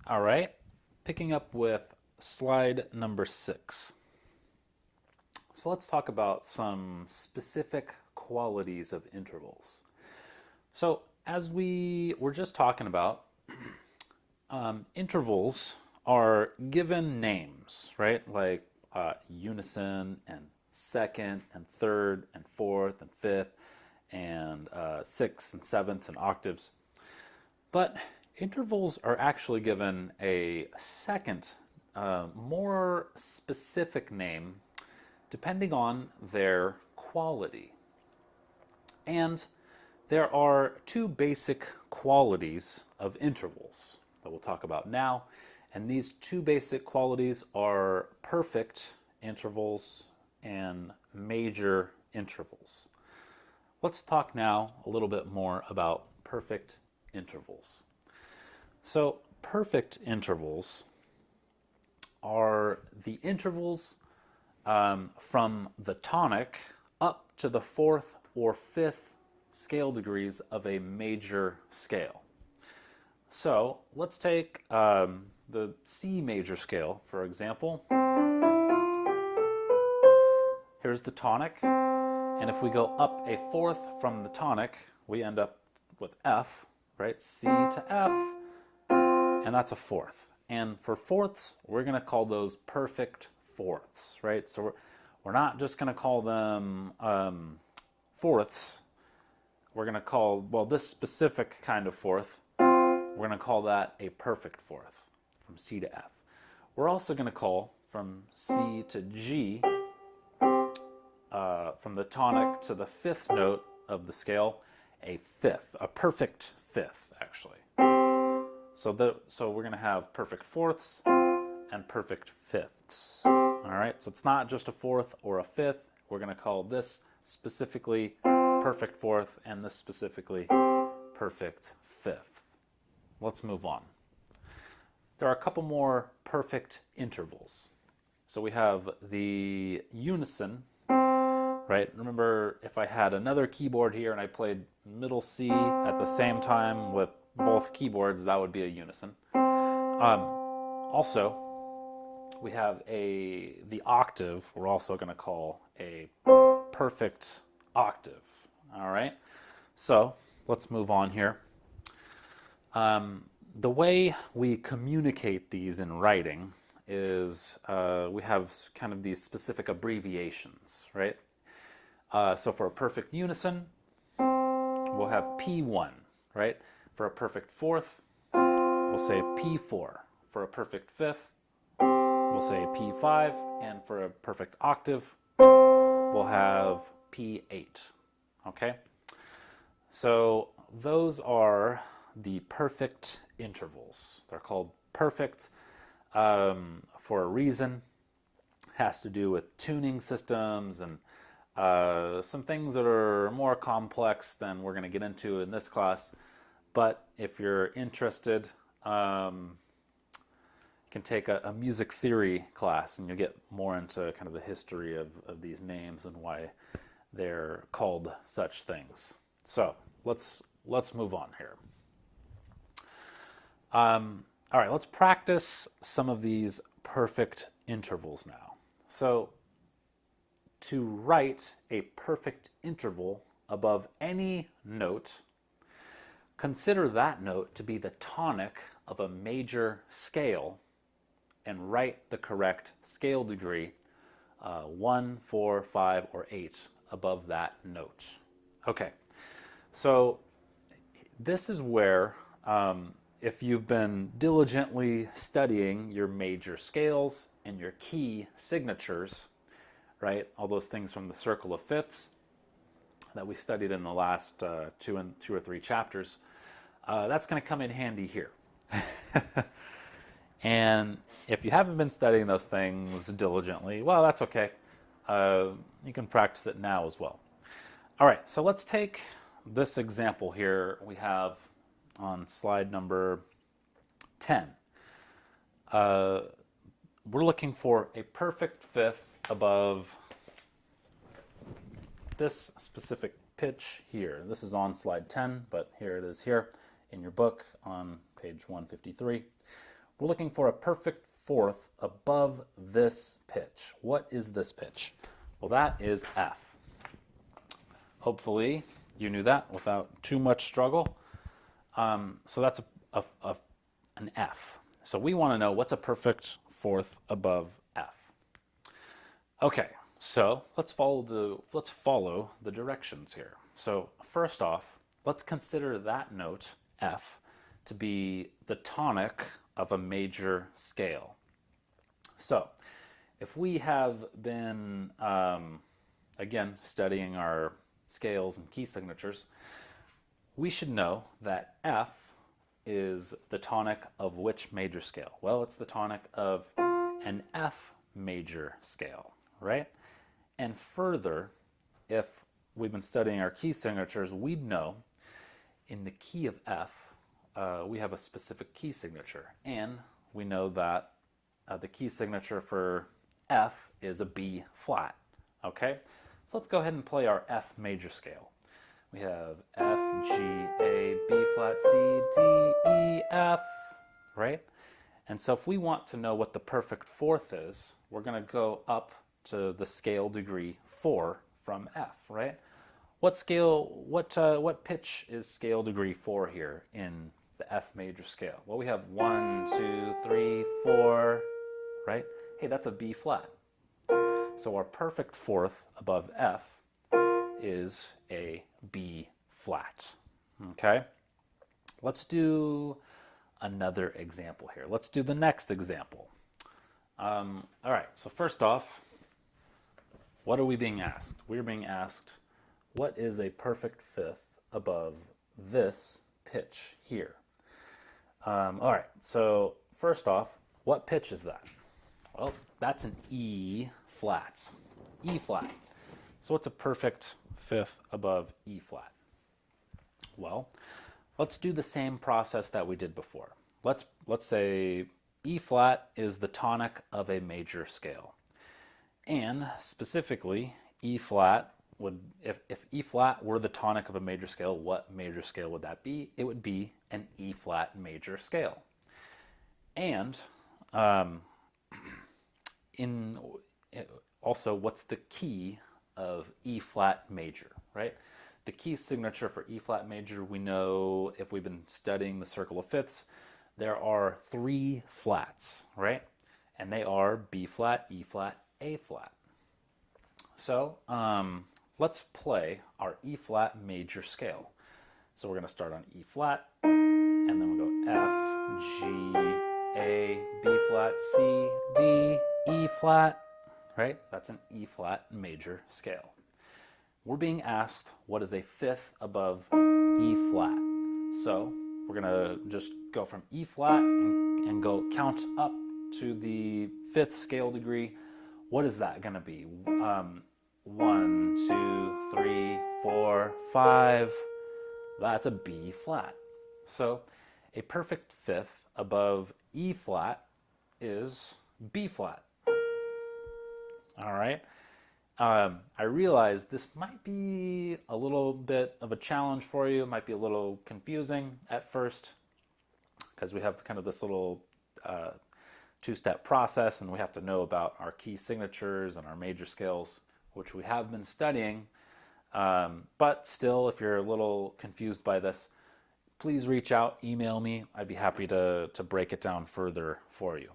All right, picking up with slide number 6. So let's talk about some specific qualities of intervals. So as we were just talking about, intervals are given names, right? Like unison and second and third and fourth and fifth and sixth and seventh and octaves. But intervals are actually given a second, more specific name depending on their quality. And there are two basic qualities of intervals that we'll talk about now. And these two basic qualities are perfect intervals and major intervals. Let's talk now a little bit more about perfect intervals. So perfect intervals are the intervals from the tonic up to the fourth or fifth scale degrees of a major scale. So let's take the C major scale, for example. Here's the tonic, and if we go up a fourth from the tonic, we end up with F, right? C to F, and that's a fourth. And for fourths, we're going to call those perfect fourths, right? So we're not just going to call them fourths. We're going to call, well, this specific kind of fourth, we're going to call that a perfect fourth from C to F. We're also going to call from C to G, from the tonic to the fifth note of the scale, a fifth, a perfect fifth, actually. So we're going to have perfect fourths and perfect fifths. All right, so it's not just a fourth or a fifth. We're going to call this specifically perfect fourth and this specifically perfect fifth. Let's move on. There are a couple more perfect intervals. So we have the unison, right? Remember, if I had another keyboard here and I played middle C at the same time with both keyboards, that would be a unison. Also, we have the octave, we're also going to call a perfect octave. All right, so let's move on here. The way we communicate these in writing is we have kind of these specific abbreviations, right? So for a perfect unison, we'll have P1, right? For a perfect fourth, we'll say P4. For a perfect fifth, we'll say P5. And for a perfect octave, we'll have P8. Okay? So those are the perfect intervals. They're called perfect for a reason. It has to do with tuning systems and some things that are more complex than we're going to get into in this class. But if you're interested, you can take a music theory class and you'll get more into kind of the history of these names and why they're called such things. So let's move on here. All right, let's practice some of these perfect intervals now. So to write a perfect interval above any note, consider that note to be the tonic of a major scale and write the correct scale degree, 1, 4, 5, or 8 above that note. Okay, so this is where if you've been diligently studying your major scales and your key signatures, right, all those things from the circle of fifths that we studied in the last two or three chapters, that's going to come in handy here. And if you haven't been studying those things diligently, well, that's okay. You can practice it now as well. All right, so let's take this example here we have on slide number 10. We're looking for a perfect fifth above this specific pitch here. This is on slide 10, but here it is here in your book on page 153. We're looking for a perfect fourth above this pitch. What is this pitch? Well, that is F. Hopefully you knew that without too much struggle. So that's an F. So we want to know what's a perfect fourth above F. Okay, so let's follow the directions here. So first off, let's consider that note, F, to be the tonic of a major scale. So if we have been, again, studying our scales and key signatures, we should know that F is the tonic of which major scale? Well, it's the tonic of an F major scale, right? And further, if we've been studying our key signatures, we'd know in the key of F, we have a specific key signature. And we know that the key signature for F is a B flat, okay? So let's go ahead and play our F major scale. We have F, G, A, B flat, C, D, E, F, right? And so if we want to know what the perfect fourth is, we're going to go up to the scale degree 4 from F, right? What pitch is scale degree 4 here in the F major scale? Well, we have 1, 2, 3, 4, right? Hey, that's a B flat. So our perfect fourth above F is a B flat. Okay? Let's do another example here. Let's do the next example. All right, so first off, what are we being asked? We're being asked, what is a perfect fifth above this pitch here? All right, so first off, what pitch is that? Well, that's an E flat. E flat. So what's a perfect fifth above E flat? Well, let's do the same process that we did before. Let's say E flat is the tonic of a major scale. And specifically, E flat would, if E flat were the tonic of a major scale, what major scale would that be? It would be an E flat major scale. And also, what's the key of E flat major, right? The key signature for E flat major, we know if we've been studying the circle of fifths, there are 3 flats, right? And they are B flat, E flat, A flat. So let's play our E flat major scale. So we're going to start on E flat, and then we'll go F, G, A, B flat, C, D, E flat, right? That's an E flat major scale. We're being asked what is a fifth above E flat. So we're going to just go from E flat and go count up to the 5th scale degree. What is that going to be? 1, 2, 3, 4, 5. That's a B flat. So a perfect fifth above E flat is B flat. All right. I realize this might be a little bit of a challenge for you. It might be a little confusing at first because we have kind of this little 2-step process, and we have to know about our key signatures and our major scales, which we have been studying. But still, if you're a little confused by this, please reach out, email me. I'd be happy to break it down further for you.